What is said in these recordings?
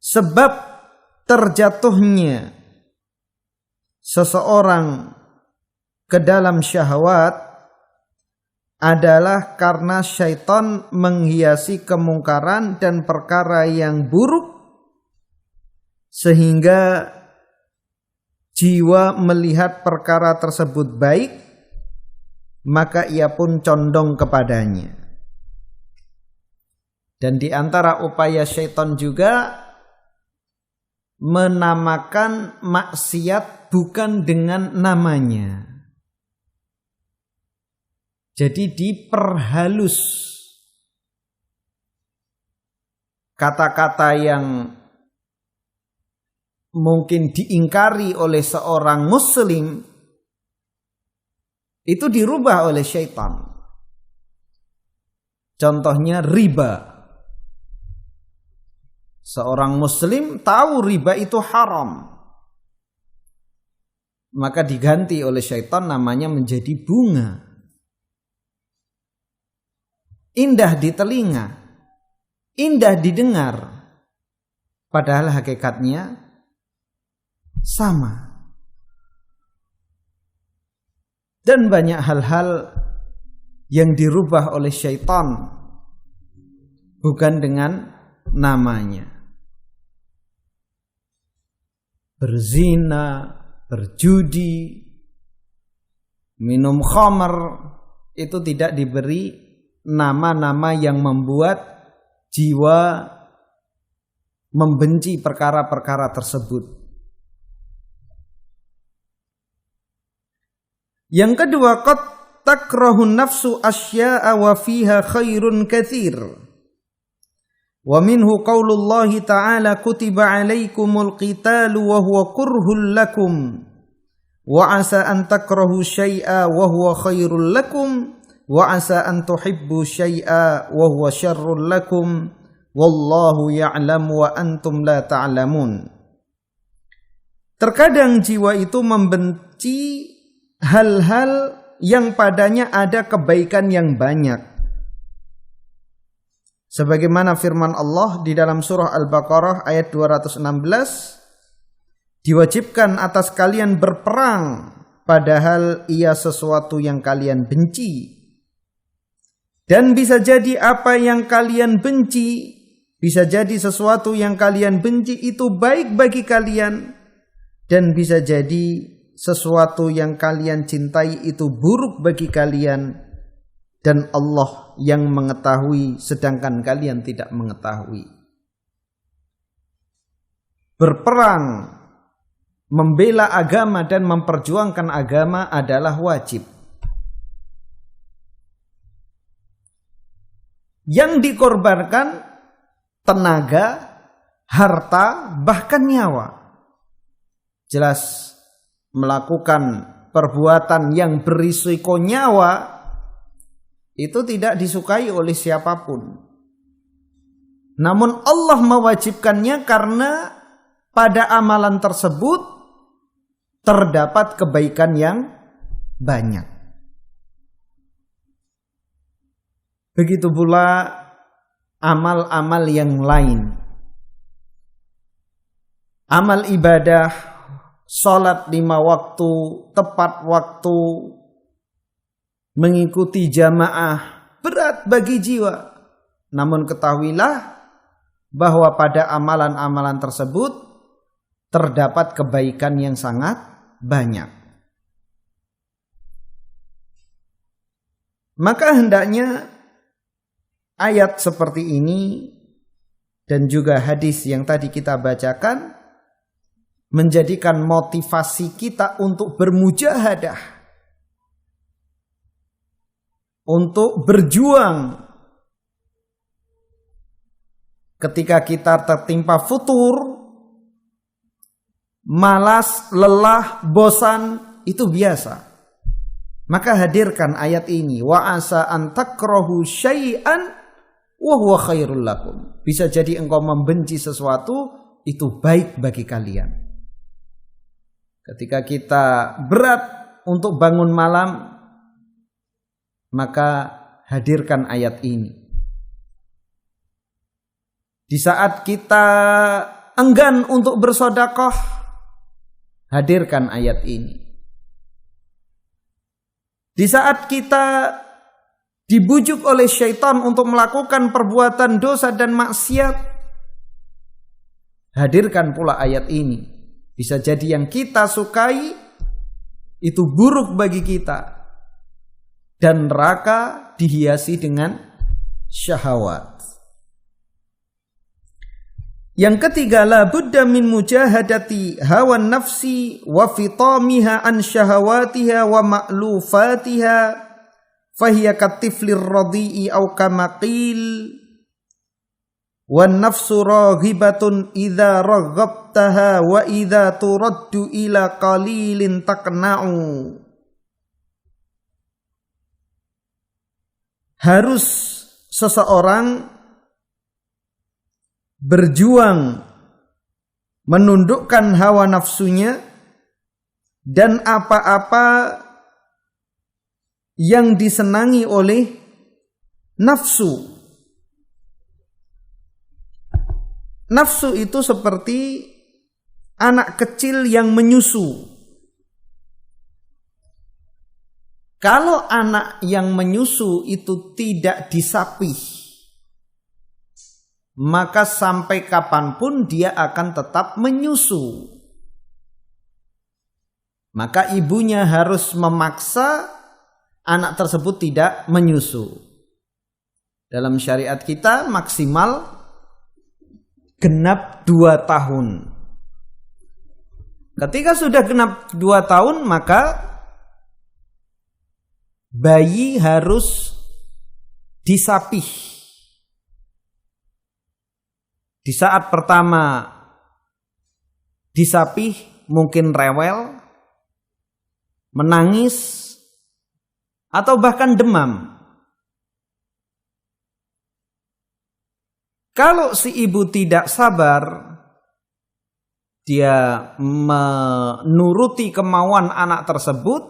sebab terjatuhnya seseorang ke dalam syahwat adalah karena syaitan menghiasi kemungkaran dan perkara yang buruk sehingga jiwa melihat perkara tersebut baik, maka ia pun condong kepadanya. Dan di antara upaya syaitan juga menamakan maksiat bukan dengan namanya. Jadi diperhalus kata-kata yang mungkin diingkari oleh seorang muslim itu dirubah oleh syaitan. Contohnya riba. Seorang muslim tahu riba itu haram, maka diganti oleh syaitan namanya menjadi bunga. Indah di telinga, indah didengar, padahal hakikatnya sama. Dan banyak hal-hal yang dirubah oleh syaitan bukan dengan namanya. Berzina, berjudi, minum khamar, itu tidak diberi nama-nama yang membuat jiwa membenci perkara-perkara tersebut. Yang kedua, qad takrahun nafsu asya'a wa fiha khairun katsir. Wa minhu qaulullahi ta'ala kutiba 'alaikumul qitalu wa huwa kurhul lakum wa 'asa an takrahu syai'a wa huwa khairul lakum wa 'asa an tuhibbu syai'a wa huwa syarrul lakum wallahu ya'lamu wa antum la ta'lamun. Terkadang jiwa itu membenci hal-hal yang padanya ada kebaikan yang banyak. Sebagaimana firman Allah di dalam surah Al-Baqarah ayat 216, diwajibkan atas kalian berperang padahal ia sesuatu yang kalian benci. Dan bisa jadi apa yang kalian benci, bisa jadi sesuatu yang kalian benci itu baik bagi kalian, dan bisa jadi sesuatu yang kalian cintai itu buruk bagi kalian. Dan Allah yang mengetahui sedangkan kalian tidak mengetahui. Berperang, membela agama dan memperjuangkan agama adalah wajib. Yang dikorbankan tenaga, harta, bahkan nyawa. Jelas melakukan perbuatan yang berisiko nyawa itu tidak disukai oleh siapapun. Namun Allah mewajibkannya karena pada amalan tersebut terdapat kebaikan yang banyak. Begitu pula amal-amal yang lain. Amal ibadah, salat 5 waktu, tepat waktu, mengikuti jamaah berat bagi jiwa. Namun ketahuilah bahwa pada amalan-amalan tersebut terdapat kebaikan yang sangat banyak. Maka hendaknya ayat seperti ini dan juga hadis yang tadi kita bacakan menjadikan motivasi kita untuk bermujahadah, untuk berjuang ketika kita tertimpa futur, malas, lelah, bosan, itu biasa. Maka hadirkan ayat ini, wa asa an takrahu syai'an wa huwa khairul lakum. Bisa jadi engkau membenci sesuatu, itu baik bagi kalian. Ketika kita berat untuk bangun malam, maka hadirkan ayat ini. Di saat kita enggan untuk bersedekah, hadirkan ayat ini. Di saat kita dibujuk oleh syaitan untuk melakukan perbuatan dosa dan maksiat, hadirkan pula ayat ini. Bisa jadi yang kita sukai itu buruk bagi kita, dan neraka dihiasi dengan syahwat. Yang ketiga, la budda min mujahadati hawan nafsi wa fitamiha an syahawatiha wa ma'lufatiha fahiya katiflir radhi'i au kama qil wan nafsu raghibatun idza raghabtaha wa idza turaddu ila qalilin taqna'u. Harus seseorang berjuang menundukkan hawa nafsunya dan apa-apa yang disenangi oleh nafsu. Nafsu itu seperti anak kecil yang menyusu. Kalau anak yang menyusu itu tidak disapih, maka sampai kapanpun dia akan tetap menyusu. Maka ibunya harus memaksa anak tersebut tidak menyusu. Dalam syariat kita maksimal genap 2 tahun. Ketika sudah genap 2 tahun, maka bayi harus disapih. Di saat pertama disapih mungkin rewel, menangis, atau bahkan demam. Kalau si ibu tidak sabar, dia menuruti kemauan anak tersebut,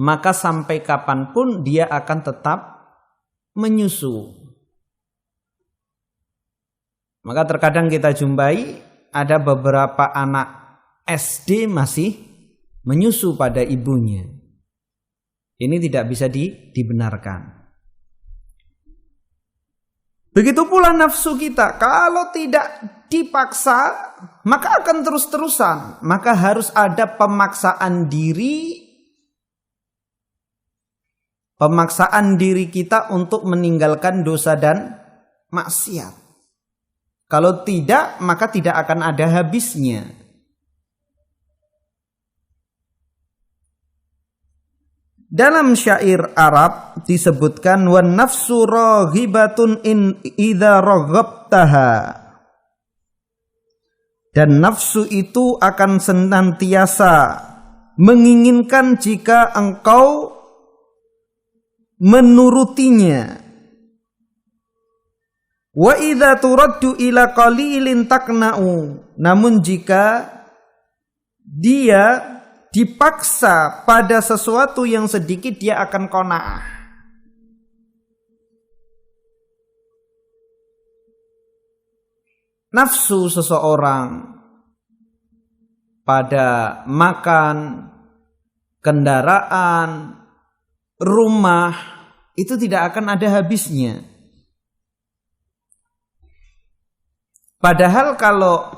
maka sampai kapanpun dia akan tetap menyusu. Maka terkadang kita jumpai ada beberapa anak SD masih menyusu pada ibunya. Ini tidak bisa dibenarkan. Begitu pula nafsu kita, kalau tidak dipaksa maka akan terus-terusan. Maka harus ada pemaksaan diri. Pemaksaan diri kita untuk meninggalkan dosa dan maksiat. Kalau tidak, maka tidak akan ada habisnya. Dalam syair Arab disebutkan wan nafsu raghibatun in idza raghabtaha. Dan nafsu itu akan senantiasa menginginkan jika engkau menurutinya. Wa idza turaddu ila qalilin taqna'u. Namun jika dia dipaksa pada sesuatu yang sedikit, dia akan qanaah. Nafsu seseorang pada makan, kendaraan, rumah itu tidak akan ada habisnya. Padahal kalau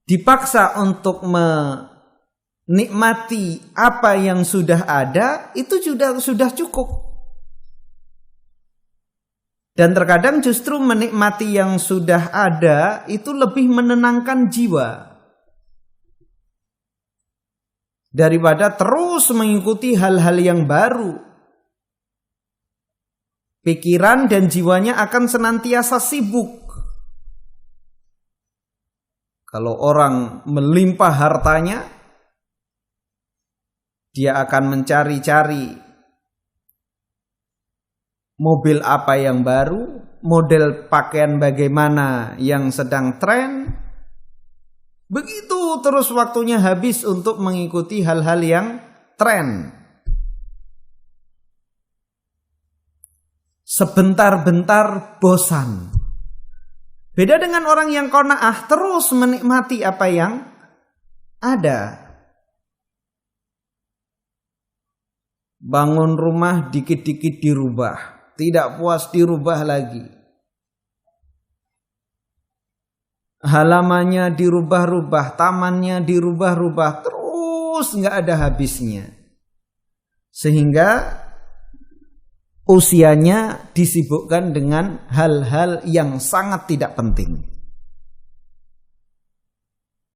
dipaksa untuk menikmati apa yang sudah ada, itu sudah cukup. Dan terkadang justru menikmati yang sudah ada itu lebih menenangkan jiwa daripada terus mengikuti hal-hal yang baru. Pikiran dan jiwanya akan senantiasa sibuk. Kalau orang melimpah hartanya, dia akan mencari-cari mobil apa yang baru, model pakaian bagaimana yang sedang tren. Begitu terus waktunya habis untuk mengikuti hal-hal yang tren. Sebentar-bentar bosan. Beda dengan orang yang qanaah, terus menikmati apa yang ada. Bangun rumah dikit-dikit dirubah, tidak puas dirubah lagi. Halamannya dirubah-rubah, tamannya dirubah-rubah, terus nggak ada habisnya. Sehingga usianya disibukkan dengan hal-hal yang sangat tidak penting.